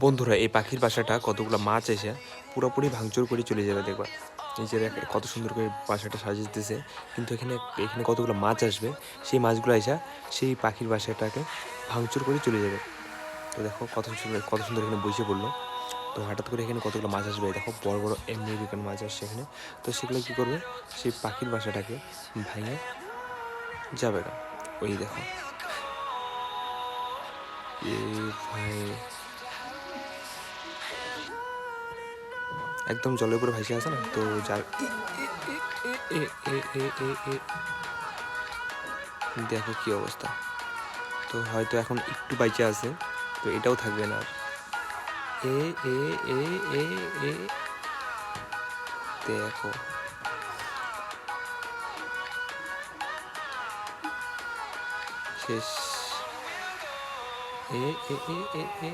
বন্ধুরা, এই পাখির বাসাটা কতগুলো মাছ এসে পুরোপুরি ভাঙচুর করে চলে যাবে দেখবা। এই যে দেখ কত সুন্দর করে বাসাটা সাজিয়ে দিতেছে, কিন্তু এখানে এখানে কতগুলো মাছ আসবে, সেই মাছগুলো এসে সেই পাখির বাসাটাকে ভাঙচুর করে চলে যাবে। তো দেখো কত সুন্দর এখানে বসে পড়লো। তো হঠাৎ করে এখানে কতগুলো মাছ আসবে, দেখো বড় বড় আমেরিকান মাছ আসছে এখানে। তো সেগুলো কী করবে, সেই পাখির বাসাটাকে ভেঙে যাবে না। ওই দেখো, এ ভাই একদম জলের উপরে ভাসে আছে না, তো যার এ এ এ এ এ দেখো কি অবস্থা। তো হয়তো এখন একটু বাইচে আছে, তো এটাও থাকবে না আর। এ এ এ এ এ দেখো, শেষ। এ এ এ এ এ